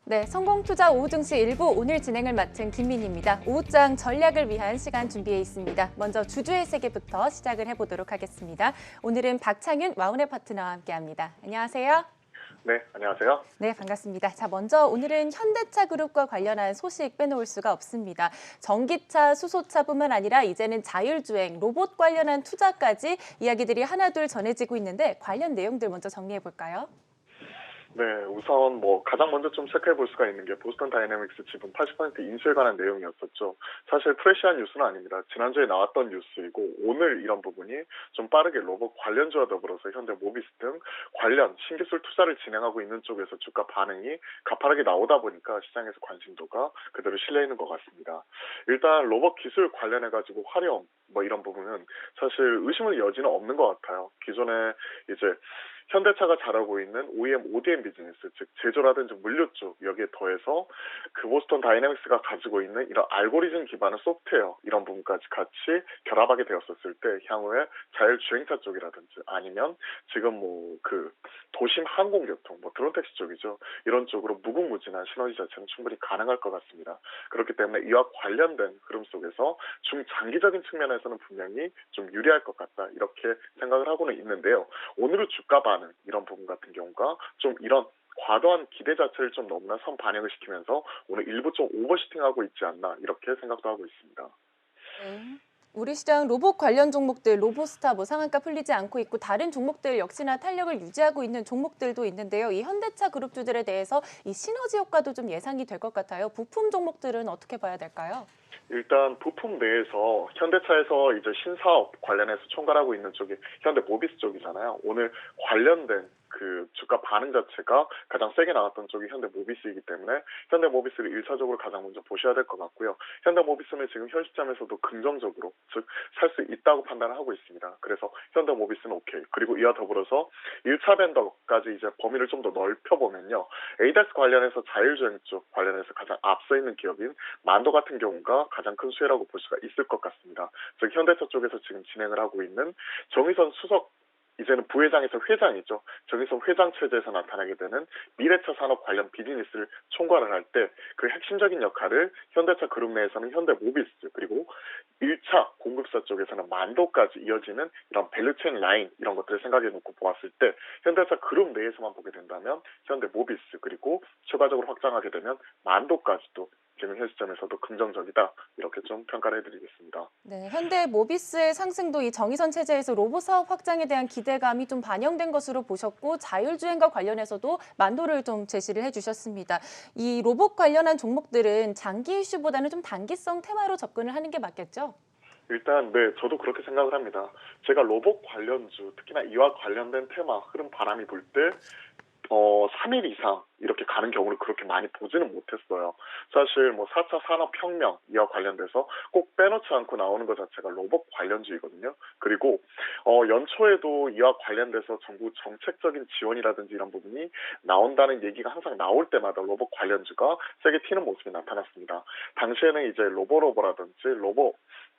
네, 성공투자 오후 증시 일부 오늘 진행을 맡은 김민희입니다. 오후장 전략을 위한 시간 준비해 있습니다. 먼저 주주의 세계부터 시작을 해보도록 하겠습니다. 오늘은 박창윤 와운의 파트너와 함께합니다. 안녕하세요. 네, 안녕하세요. 네, 반갑습니다. 자, 먼저 오늘은 현대차 그룹과 관련한 소식 빼놓을 수가 없습니다. 전기차, 수소차뿐만 아니라 이제는 자율주행, 로봇 관련한 투자까지 이야기들이 하나둘 전해지고 있는데 관련 내용들 먼저 정리해 볼까요? 네, 우선 가장 먼저 좀 체크해 볼 수가 있는 게 보스턴 다이내믹스 지분 80% 인수에 관한 내용이었었죠. 사실 프레시한 뉴스는 아닙니다. 지난주에 나왔던 뉴스이고 오늘 이런 부분이 좀 빠르게 로봇 관련주와 더불어서 현대 모비스 등 관련 신기술 투자를 진행하고 있는 쪽에서 주가 반응이 가파르게 나오다 보니까 시장에서 관심도가 그대로 실려 있는 것 같습니다. 일단 로봇 기술 관련해 가지고 활용 이런 부분은 사실 의심의 여지는 없는 것 같아요. 기존에 이제 현대차가 잘하고 있는 OEM, ODM 비즈니스, 즉 제조라든지 물류 쪽 여기에 더해서 그 보스턴 다이내믹스가 가지고 있는 이런 알고리즘 기반의 소프트웨어 이런 부분까지 같이 결합하게 되었었을 때 향후에 자율주행차 쪽이라든지 아니면 지금 그 도심 항공교통, 드론 택시 쪽이죠. 이런 쪽으로 무궁무진한 시너지 자체는 충분히 가능할 것 같습니다. 그렇기 때문에 이와 관련된 흐름 속에서 중장기적인 측면에서는 분명히 좀 유리할 것 같다 이렇게 생각을 하고는 있는데요. 오늘의 주가 반응 이런 부분 같은 경우가 좀 이런 과도한 기대 자체를 좀 너무나 선반영을 시키면서 오늘 일부 좀 오버슈팅하고 있지 않나 이렇게 생각도 하고 있습니다. 네. 우리 시장 로봇 관련 종목들, 로보스타 상한가 풀리지 않고 있고 다른 종목들 역시나 탄력을 유지하고 있는 종목들도 있는데요. 이 현대차 그룹주들에 대해서 이 시너지 효과도 좀 예상이 될 것 같아요. 부품 종목들은 어떻게 봐야 될까요? 일단 부품 내에서 현대차에서 이제 신사업 관련해서 총괄하고 있는 쪽이 현대 모비스 쪽이잖아요. 오늘 관련된 그 주가 반응 자체가 가장 세게 나왔던 쪽이 현대 모비스이기 때문에 현대 모비스를 1차적으로 가장 먼저 보셔야 될 것 같고요. 현대 모비스는 지금 현 시점에서도 긍정적으로 즉 살 수 있다고 판단을 하고 있습니다. 그래서 현대 모비스는 오케이. 그리고 이와 더불어서 1차 밴더까지 이제 범위를 좀 더 넓혀보면요. ADAS 관련해서 자율주행 쪽 관련해서 가장 앞서 있는 기업인 만도 같은 경우가 가장 큰 수혜라고 볼 수가 있을 것 같습니다. 즉 현대차 쪽에서 지금 진행을 하고 있는 정의선 수석 이제는 부회장에서 회장이죠. 정의선 회장 체제에서 나타나게 되는 미래차 산업 관련 비즈니스를 총괄을 할 때 그 핵심적인 역할을 현대차 그룹 내에서는 현대 모비스 그리고 1차 공급사 쪽에서는 만도까지 이어지는 이런 밸류체인 라인 이런 것들을 생각해 놓고 보았을 때 현대차 그룹 내에서만 보게 된다면 현대 모비스 그리고 추가적으로 확장하게 되면 만도까지도 지금 현 시점에서도 긍정적이다 이렇게 좀 평가를 해드리겠습니다. 네, 현대 모비스의 상승도 이 정의선 체제에서 로봇 사업 확장에 대한 기대감이 좀 반영된 것으로 보셨고 자율주행과 관련해서도 만도를 좀 제시를 해주셨습니다. 이 로봇 관련한 종목들은 장기 이슈보다는 좀 단기성 테마로 접근을 하는 게 맞겠죠? 일단 네 저도 그렇게 생각을 합니다. 제가 로봇 관련주 특히나 이와 관련된 테마 흐름 바람이 불 때 3일 이상 이렇게 가는 경우를 그렇게 많이 보지는 못했어요. 사실 4차 산업혁명 이와 관련돼서 꼭 빼놓지 않고 나오는 것 자체가 로봇 관련주이거든요. 그리고 연초에도 이와 관련돼서 정부 정책적인 지원이라든지 이런 부분이 나온다는 얘기가 항상 나올 때마다 로봇 관련주가 세게 튀는 모습이 나타났습니다. 당시에는 이제 로보라든지 로보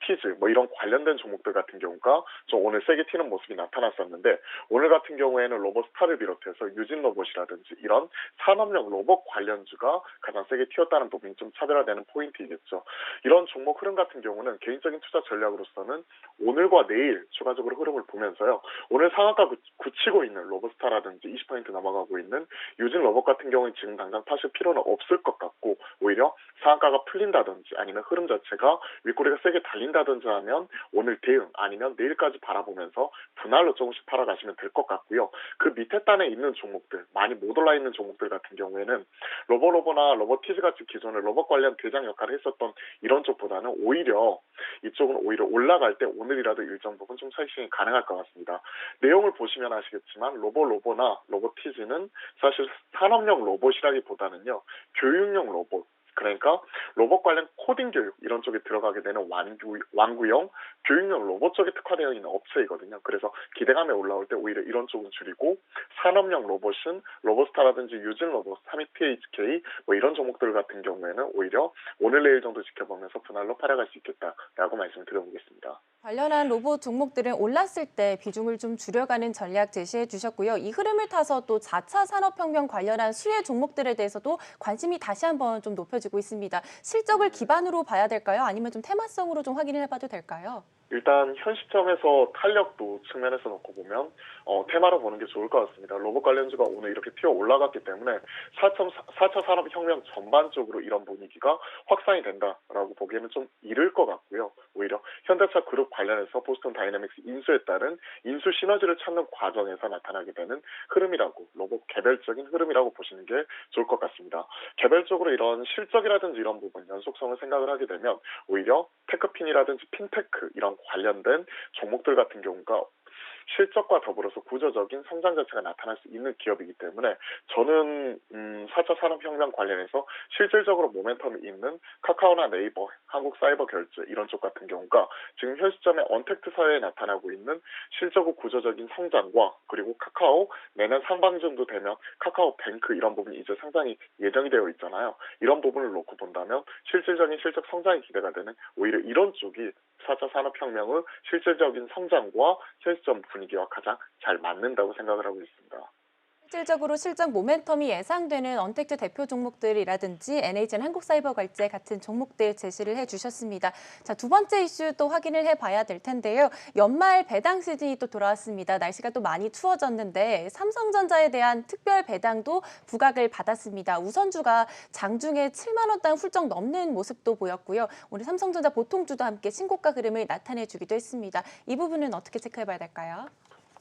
티즈 이런 관련된 종목들 같은 경우가 좀 오늘 세게 튀는 모습이 나타났었는데 오늘 같은 경우에는 로봇스타를 비롯해서 유진 로봇이라든지 이런 산업용 로봇 관련주가 가장 세게 튀었다는 부분이 좀 차별화되는 포인트이겠죠. 이런 종목 흐름 같은 경우는 개인적인 투자 전략으로서는 오늘과 내일 추가적으로 흐름을 보면서요. 오늘 상한가 굳히고 있는 로봇스타라든지 20% 넘어가고 있는 유진 로봇 같은 경우는 지금 당장 파실 필요는 없을 것 같고 오히려 상한가가 풀린다든지 아니면 흐름 자체가 윗꼬리가 세게 달린다든지 하면 오늘 대응 아니면 내일까지 바라보면서 분할로 조금씩 팔아가시면 될 것 같고요. 그 밑에 단에 있는 종목들 많이 못 올라 있는 종목들 같은 경우에는 로보나 로보티즈 같이 기존에 로봇 관련 대장 역할을 했었던 이런 쪽보다는 오히려 이쪽은 오히려 올라갈 때 오늘이라도 일정 부분 좀 사이싱이 가능할 것 같습니다. 내용을 보시면 아시겠지만 로보나 로보티즈는 사실 산업용 로봇이라기보다는요. 교육용 로봇 그러니까 로봇 관련 코딩 교육 이런 쪽에 들어가게 되는 완구형 교육용 로봇 쪽에 특화되어 있는 업체이거든요. 그래서 기대감에 올라올 때 오히려 이런 쪽은 줄이고 산업용 로봇은 로봇스타라든지 유진 로봇, 32PHK 이런 종목들 같은 경우에는 오히려 오늘 내일 정도 지켜보면서 분할로 팔아갈 수 있겠다라고 말씀을 드려보겠습니다. 관련한 로봇 종목들은 올랐을 때 비중을 좀 줄여가는 전략 제시해 주셨고요. 이 흐름을 타서 또 4차 산업혁명 관련한 수혜 종목들에 대해서도 관심이 다시 한번 좀 높여지고 있습니다. 실적을 기반으로 봐야 될까요? 아니면 좀 테마성으로 좀 확인을 해봐도 될까요? 일단 현 시점에서 탄력도 측면에서 놓고 보면 테마로 보는 게 좋을 것 같습니다. 로봇 관련주가 오늘 이렇게 튀어 올라갔기 때문에 4차 산업혁명 전반적으로 이런 분위기가 확산이 된다라고 보기에는 좀 이를 것 같고요. 오히려 현대차 그룹 관련해서 보스턴 다이내믹스 인수에 따른 인수 시너지를 찾는 과정에서 나타나게 되는 흐름이라고, 로봇 개별적인 흐름이라고 보시는 게 좋을 것 같습니다. 개별적으로 이런 실적이라든지 이런 부분 연속성을 생각을 하게 되면 오히려 테크핀이라든지 핀테크 이런 관련된 종목들 같은 경우가 실적과 더불어서 구조적인 성장 자체가 나타날 수 있는 기업이기 때문에 저는 4차 산업혁명 관련해서 실질적으로 모멘텀이 있는 카카오나 네이버, 한국사이버결제 이런 쪽 같은 경우가 지금 현 시점에 언택트 사회에 나타나고 있는 실적의 구조적인 성장과 그리고 카카오 내년 상반기정도 되면 카카오뱅크 이런 부분이 이제 상장이 예정이 되어 있잖아요. 이런 부분을 놓고 본다면 실질적인 실적 성장이 기대가 되는 오히려 이런 쪽이 4차 산업혁명의 실질적인 성장과 현 시점 분위기와 가장 잘 맞는다고 생각을 하고 있습니다. 실질적으로 실적 모멘텀이 예상되는 언택트 대표 종목들이라든지 NHN 한국사이버결제 같은 종목들 제시를 해주셨습니다. 자, 두 번째 이슈 또 확인을 해봐야 될 텐데요. 연말 배당 시즌이 또 돌아왔습니다. 날씨가 또 많이 추워졌는데 삼성전자에 대한 특별 배당도 부각을 받았습니다. 우선주가 장중에 7만 원당 훌쩍 넘는 모습도 보였고요. 오늘 삼성전자 보통주도 함께 신고가 흐름을 나타내주기도 했습니다. 이 부분은 어떻게 체크해봐야 될까요?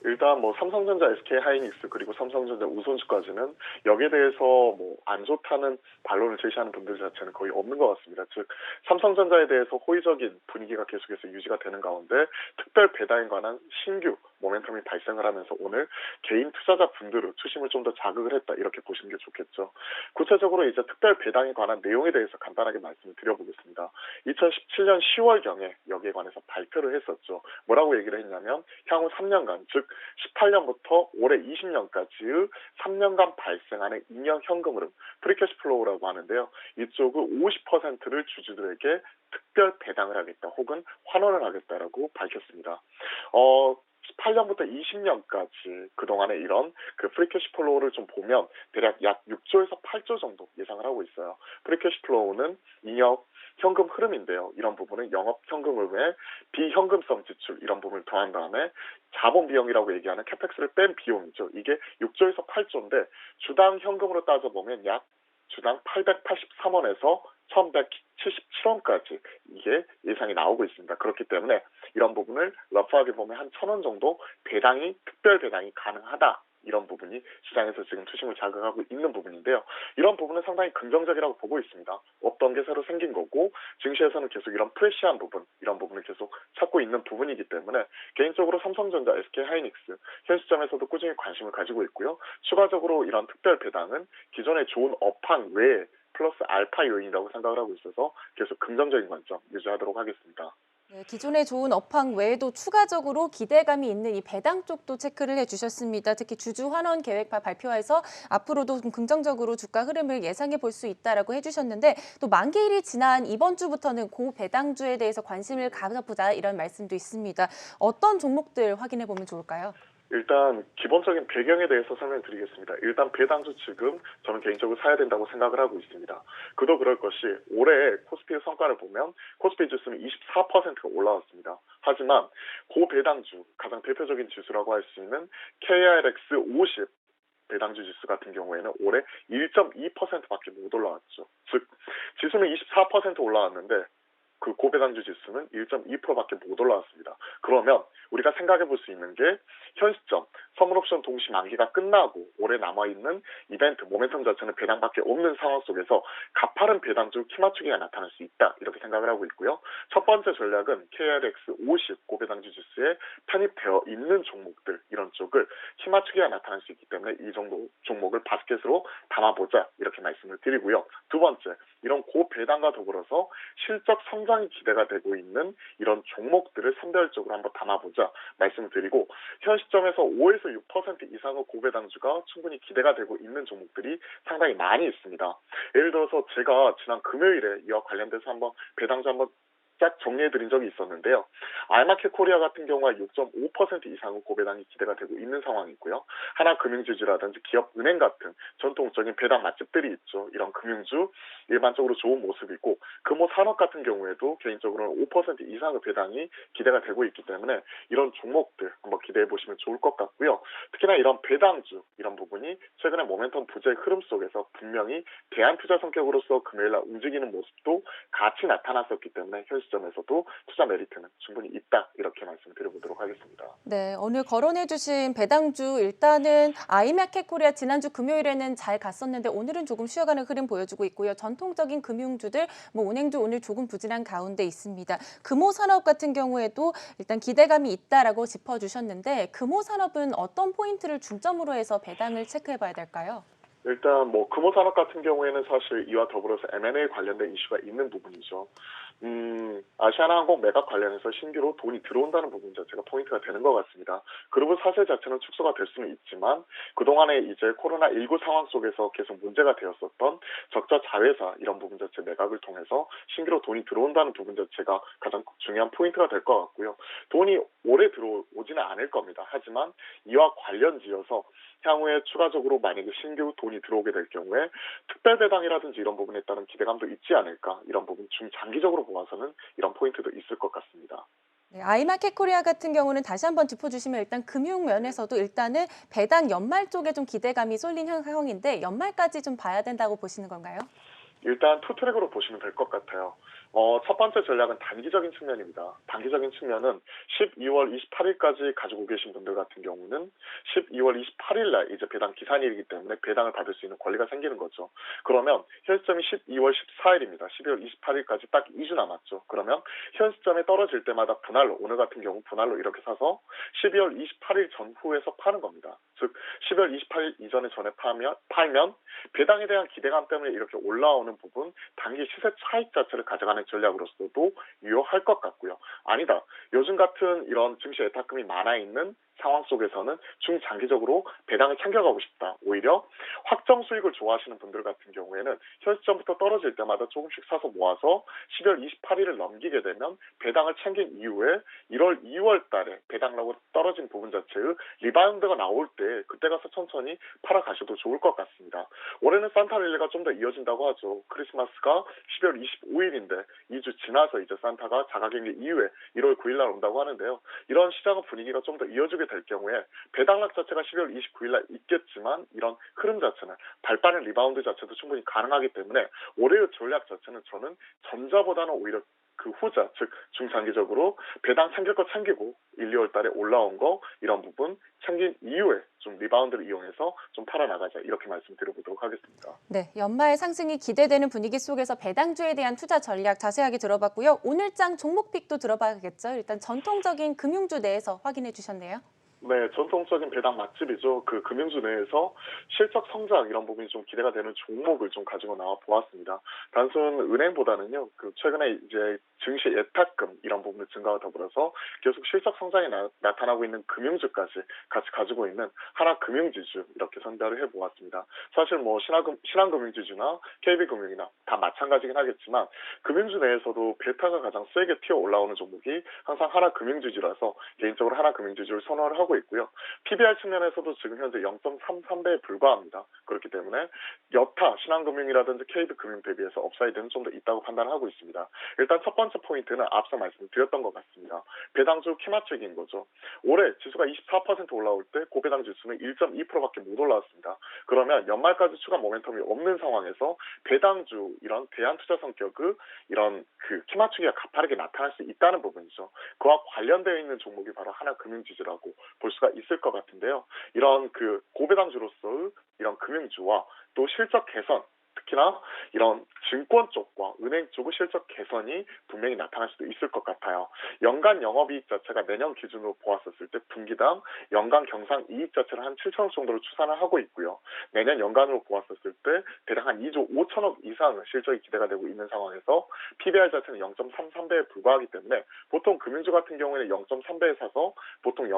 일단 뭐 삼성전자, SK하이닉스 그리고 삼성전자 우선주까지는 여기에 대해서 뭐 안 좋다는 반론을 제시하는 분들 자체는 거의 없는 것 같습니다. 즉 삼성전자에 대해서 호의적인 분위기가 계속해서 유지가 되는 가운데 특별 배당에 관한 신규 모멘텀이 발생을 하면서 오늘 개인 투자자 분들의 투심을 좀 더 자극을 했다 이렇게 보시는 게 좋겠죠. 구체적으로 이제 특별 배당에 관한 내용에 대해서 간단하게 말씀을 드려보겠습니다. 2017년 10월경에 여기에 관해서 발표를 했었죠. 뭐라고 얘기를 했냐면 향후 3년간 즉 18년부터 올해 20년까지의 3년간 발생하는 잉여 현금 흐름, 프리캐시 플로우라고 하는데요. 이쪽의 50%를 주주들에게 특별 배당을 하겠다 혹은 환원을 하겠다라고 밝혔습니다. 18년부터 20년까지 그동안의 이런 그 프리캐시 플로우를 좀 보면 대략 약 6조에서 8조 정도 예상을 하고 있어요. 프리캐시 플로우는 잉여 현금 흐름인데요. 이런 부분은 영업 현금 흐름에 비현금성 지출 이런 부분을 더한 다음에 자본 비용이라고 얘기하는 캐펙스를 뺀 비용이죠. 이게 6조에서 8조인데 주당 현금으로 따져보면 약 주당 883원에서 1177원까지 이게 예상이 나오고 있습니다. 그렇기 때문에 이런 부분을 러프하게 보면 한 1,000원 정도 배당이 특별 배당이 가능하다. 이런 부분이 시장에서 지금 투심을 자극하고 있는 부분인데요. 이런 부분은 상당히 긍정적이라고 보고 있습니다. 없던 게 새로 생긴 거고 증시에서는 계속 이런 프레시한 부분, 이런 부분을 계속 찾고 있는 부분이기 때문에 개인적으로 삼성전자, SK하이닉스 현 시점에서도 꾸준히 관심을 가지고 있고요. 추가적으로 이런 특별 배당은 기존의 좋은 업황 외에 플러스 알파 요인이라고 생각을 하고 있어서 계속 긍정적인 관점 유지하도록 하겠습니다. 네, 기존의 좋은 업황 외에도 추가적으로 기대감이 있는 이 배당 쪽도 체크를 해주셨습니다. 특히 주주 환원 계획 발표해서 앞으로도 좀 긍정적으로 주가 흐름을 예상해 볼 수 있다라고 해주셨는데 또 만기일이 지난 이번 주부터는 고배당주에 대해서 관심을 가져보자 이런 말씀도 있습니다. 어떤 종목들 확인해 보면 좋을까요? 일단 기본적인 배경에 대해서 설명드리겠습니다. 일단 배당주 지금 저는 개인적으로 사야 된다고 생각을 하고 있습니다. 그도 그럴 것이 올해 코스피의 성과를 보면 코스피 지수는 24%가 올라왔습니다. 하지만 고배당주 가장 대표적인 지수라고 할 수 있는 KRX 50 배당주 지수 같은 경우에는 올해 1.2%밖에 못 올라왔죠. 즉 지수는 24% 올라왔는데 그 고배당주 지수는 1.2%밖에 못 올라왔습니다. 그러면 우리가 생각해 볼 수 있는 게 현 시점 선물옵션 동시 만기가 끝나고 올해 남아있는 이벤트 모멘텀 자체는 배당밖에 없는 상황 속에서 가파른 배당주 키맞추기가 나타날 수 있다 이렇게 생각을 하고 있고요. 첫 번째 전략은 KRX 50 고배당주 지수에 편입되어 있는 종목들 이런 쪽을 키맞추기가 나타날 수 있기 때문에 이 정도 종목을 바스켓으로 담아보자 이렇게 말씀을 드리고요. 두 번째 이런 고배당과 더불어서 실적 성장이 기대가 되고 있는 이런 종목들을 선별적으로 한번 담아보자 말씀을 드리고 현 시점에서 5에서 6% 이상의 고배당주가 충분히 기대가 되고 있는 종목들이 상당히 많이 있습니다. 예를 들어서 제가 지난 금요일에 이와 관련돼서 한번 배당주 한번 쫙 정리해드린 적이 있었는데요. 알마켓 코리아 같은 경우가 6.5% 이상의 고배당이 기대가 되고 있는 상황이고요. 하나금융지주라든지 기업은행 같은 전통적인 배당 맛집들이 있죠. 이런 금융주 일반적으로 좋은 모습이고 금호산업 같은 경우에도 개인적으로는 5% 이상의 배당이 기대가 되고 있기 때문에 이런 종목들 한번 기대해 보시면 좋을 것 같고요. 특히나 이런 배당주 이런 부분이 최근에 모멘텀 부재의 흐름 속에서 분명히 대안투자 성격으로서 금요일날 움직이는 모습도 같이 나타났었기 때문에 현 시점에서도 투자 메리트는 충분히 있다 이렇게 말씀드려보도록 하겠습니다. 네, 오늘 거론해주신 배당주 일단은 아이마켓 코리아 지난주 금요일에는 잘 갔었는데 오늘은 조금 쉬어가는 흐름 보여주고 있고요. 전통적인 금융주들, 은행주 오늘 조금 부진한 가운데 있습니다. 금호산업 같은 경우에도 일단 기대감이 있다라고 짚어주셨는데 금호산업은 어떤 포인트를 중점으로 해서 배당을 체크해봐야 될까요? 일단 뭐 금호산업 같은 경우에는 사실 이와 더불어서 M&A 관련된 이슈가 있는 부분이죠. 아시아나항공 매각 관련해서 신규로 돈이 들어온다는 부분 자체가 포인트가 되는 것 같습니다. 그리고 사세 자체는 축소가 될 수는 있지만 그동안에 이제 코로나19 상황 속에서 계속 문제가 되었었던 적자 자회사 이런 부분 자체 매각을 통해서 신규로 돈이 들어온다는 부분 자체가 가장 중요한 포인트가 될 것 같고요. 돈이 오래 들어오지는 않을 겁니다. 하지만 이와 관련지어서 향후에 추가적으로 만약에 신규 돈이 들어오게 될 경우에 특별배당이라든지 이런 부분에 따른 기대감도 있지 않을까 이런 부분 중장기적으로 보아서는 이런 포인트도 있을 것 같습니다. 네, 아이마켓 코리아 같은 경우는 다시 한번 짚어주시면 일단 금융 면에서도 일단은 배당 연말 쪽에 좀 기대감이 쏠린 상황인데 연말까지 좀 봐야 된다고 보시는 건가요? 일단 투트랙으로 보시면 될 것 같아요. 첫 번째 전략은 단기적인 측면입니다. 단기적인 측면은 12월 28일까지 가지고 계신 분들 같은 경우는 12월 28일 날 이제 배당 기산일이기 때문에 배당을 받을 수 있는 권리가 생기는 거죠. 그러면 현 시점이 12월 14일입니다. 12월 28일까지 딱 2주 남았죠. 그러면 현 시점에 떨어질 때마다 분할로, 오늘 같은 경우 분할로 이렇게 사서 12월 28일 전후에서 파는 겁니다. 즉 12월 28일 이전에 전에 팔면 배당에 대한 기대감 때문에 이렇게 올라오는 부분 단기 시세 차익 자체를 가져가는 전략으로서도 유효할 것 같고요. 아니다. 요즘 같은 이런 증시 예탁금이 많아 있는 상황 속에서는 중장기적으로 배당을 챙겨가고 싶다. 오히려 확정 수익을 좋아하시는 분들 같은 경우에는 현 시점부터 떨어질 때마다 조금씩 사서 모아서 12월 28일을 넘기게 되면 배당을 챙긴 이후에 1월, 2월 달에 배당라고 떨어진 부분 자체의 리바운드가 나올 때 그때 가서 천천히 팔아가셔도 좋을 것 같습니다. 올해는 산타랠리가 좀 더 이어진다고 하죠. 크리스마스가 12월 25일인데 2주 지나서 이제 산타가 자가격리 이후에 1월 9일 날 온다고 하는데요. 이런 시장의 분위기가 좀 더 이어지게 될 경우에 배당락 자체가 12월 29일 날 있겠지만 이런 흐름 자체는 발빠른 리바운드 자체도 충분히 가능하기 때문에 올해의 전략 자체는 저는 전자보다는 오히려 그 후자, 즉 중장기적으로 배당 챙길 거 챙기고 1, 2월 달에 올라온 거 이런 부분 챙긴 이후에 좀 리바운드를 이용해서 좀 팔아나가자 이렇게 말씀드려보도록 하겠습니다. 네, 연말 상승이 기대되는 분위기 속에서 배당주에 대한 투자 전략 자세하게 들어봤고요. 오늘장 종목픽도 들어봐야겠죠. 일단 전통적인 금융주 내에서 확인해 주셨네요. 네, 전통적인 배당 맛집이죠. 그 금융주 내에서 실적 성장 이런 부분이 좀 기대가 되는 종목을 좀 가지고 나와 보았습니다. 단순 은행보다는요, 그 최근에 이제 증시 예탁금 이런 부분의 증가와 더불어서 계속 실적 성장이 나타나고 있는 금융주까지 같이 가지고 있는 하나금융지주 이렇게 선별을 해보았습니다. 사실 뭐 신한금융지주나 KB금융이나 다 마찬가지긴 하겠지만 금융주 내에서도 베타가 가장 세게 튀어 올라오는 종목이 항상 하나금융지주라서 개인적으로 하나금융지주를 선호를 하고 있고요. PBR 측면에서도 지금 현재 0.33배에 불과합니다. 그렇기 때문에 여타 신한금융이라든지 KB금융 대비해서 업사이드는 좀 더 있다고 판단하고 있습니다. 일단 첫 번째 포인트는 앞서 말씀드렸던 것 같습니다. 배당주 키맞추기인 거죠. 올해 지수가 24% 올라올 때 고배당 지수는 1.2%밖에 못 올라왔습니다. 그러면 연말까지 추가 모멘텀이 없는 상황에서 배당주 이런 대안투자 성격의 이런 그 키맞추기가 가파르게 나타날 수 있다는 부분이죠. 그와 관련되어 있는 종목이 바로 하나금융지주라고 볼 수가 있을 것 같은데요. 이런 그 고배당주로서의 이런 금융주와 또 실적 개선 특히나 이런 증권 쪽과 은행 쪽의 실적 개선이 분명히 나타날 수도 있을 것 같아요. 연간 영업이익 자체가 내년 기준으로 보았었을 때 분기당 연간 경상이익 자체를 한 7천억 정도로 추산을 하고 있고요. 내년 연간으로 보았었을 때 대략 한 2조 5천억 이상의 실적이 기대가 되고 있는 상황에서 PBR 자체는 0.33배에 불과하기 때문에 보통 금융주 같은 경우에는 0.3배에 사서 보통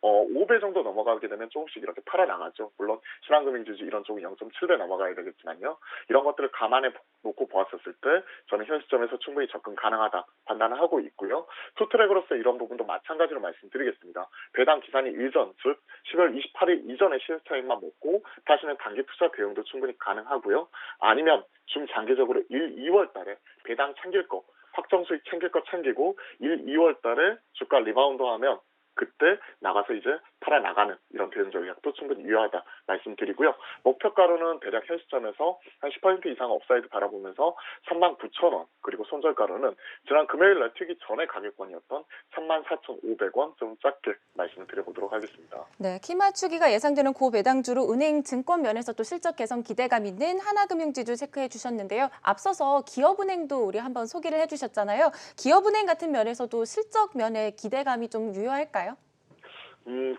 5배 정도 넘어가게 되면 조금씩 이렇게 팔아 나가죠. 물론 신한금융지주 이런 쪽은 0.7배 넘어가야 되겠지만요. 이런 것들을 감안해 놓고 보았었을 때 저는 현 시점에서 충분히 접근 가능하다 판단을 하고 있고요. 투트랙으로서 이런 부분도 마찬가지로 말씀드리겠습니다. 배당 기산이 이전, 즉 10월 28일 이전의 시스템만 먹고 다시는 단기 투자 대응도 충분히 가능하고요. 아니면 중장기적으로 1, 2월 달에 배당 챙길 거, 확정 수익 챙길 거 챙기고 1, 2월 달에 주가 리바운드 하면 그때 나가서 이제 팔아 나가는 이런 대응 전략도 충분히 유효하다 말씀드리고요. 목표가로는 대략 현 시점에서 한 10% 이상 업사이드 바라보면서 39,000원, 그리고 손절가로는 지난 금요일 날 튀기 전의 가격권이었던 34,500원 좀 작게 말씀을 드려보도록 하겠습니다. 네, 키 맞추기가 예상되는 고배당주로 은행 증권 면에서 또 실적 개선 기대감 있는 하나금융지주 체크해 주셨는데요. 앞서서 기업은행도 우리 한번 소개를 해주셨잖아요. 기업은행 같은 면에서도 실적 면에 기대감이 좀 유효할까요?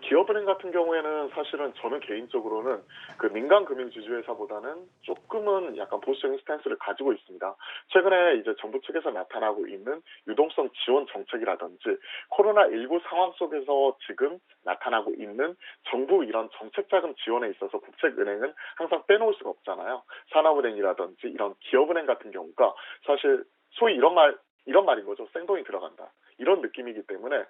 기업은행 같은 경우에는 사실은 저는 개인적으로는 그 민간 금융지주회사보다는 조금은 약간 보수적인 스탠스를 가지고 있습니다. 최근에 이제 정부 측에서 나타나고 있는 유동성 지원 정책이라든지 코로나19 상황 속에서 지금 나타나고 있는 정부 이런 정책 자금 지원에 있어서 국책은행은 항상 빼놓을 수가 없잖아요. 산업은행이라든지 이런 기업은행 같은 경우가 사실 소위 이런 말인 거죠. 생돈이 들어간다. 이런 느낌이기 때문에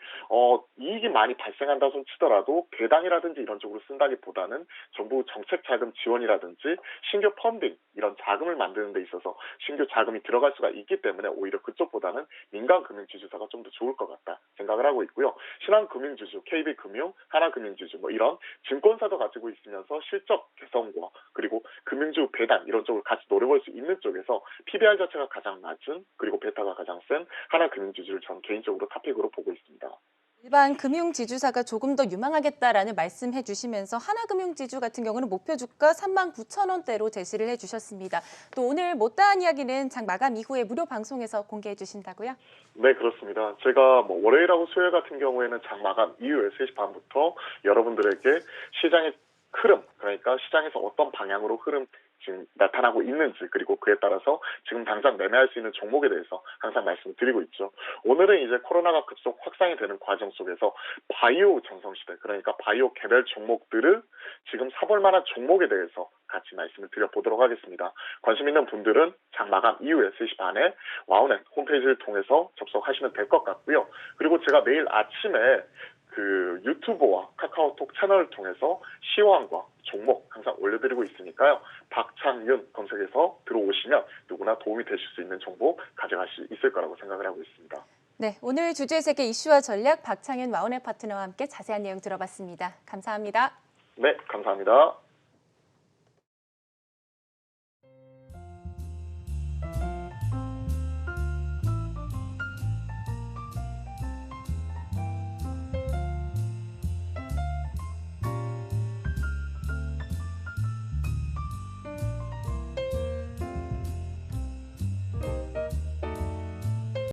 이익이 많이 발생한다 손 치더라도 배당이라든지 이런 쪽으로 쓴다기보다는 정부 정책 자금 지원이라든지 신규 펀딩 이런 자금을 만드는 데 있어서 신규 자금이 들어갈 수가 있기 때문에 오히려 그쪽보다는 민간 금융지주사가 좀 더 좋을 것 같다 생각을 하고 있고요. 신한금융지주, KB금융, 하나금융지주 뭐 이런 증권사도 가지고 있으면서 실적 개선과 그리고 금융주 배당 이런 쪽을 같이 노려볼 수 있는 쪽에서 PBR 자체가 가장 낮은 그리고 베타가 가장 센 하나금융지주를 저는 개인적으로 탑픽으로 보고 있습니다. 일반 금융지주사가 조금 더 유망하겠다라는 말씀해 주시면서 하나금융지주 같은 경우는 목표 주가 39,000원대로 제시를 해 주셨습니다. 또 오늘 못다한 이야기는 장 마감 이후에 무료 방송에서 공개해 주신다고요? 네, 그렇습니다. 제가 뭐 월요일하고 수요일 같은 경우에는 장 마감 이후에 3시 반부터 여러분들에게 시장의 흐름, 그러니까 시장에서 어떤 방향으로 흐름 지금 나타나고 있는지 그리고 그에 따라서 지금 당장 매매할 수 있는 종목에 대해서 항상 말씀드리고 있죠. 오늘은 이제 코로나가 급속 확산이 되는 과정 속에서 바이오 전성시대, 그러니까 바이오 개별 종목들을 지금 사볼 만한 종목에 대해서 같이 말씀을 드려보도록 하겠습니다. 관심 있는 분들은 장 마감 이후에 3시 반에 와우넷 홈페이지를 통해서 접속하시면 될 것 같고요. 그리고 제가 내일 아침에 그 유튜브와 카카오톡 채널을 통해서 시황과 종목 항상 올려드리고 있으니까요. 박창윤 검색해서 들어오시면 누구나 도움이 되실 수 있는 정보 가져갈 수 있을 거라고 생각을 하고 있습니다. 네, 오늘 주주의 세계 이슈와 전략 박창현 와우넷 파트너와 함께 자세한 내용 들어봤습니다. 감사합니다. 네, 감사합니다.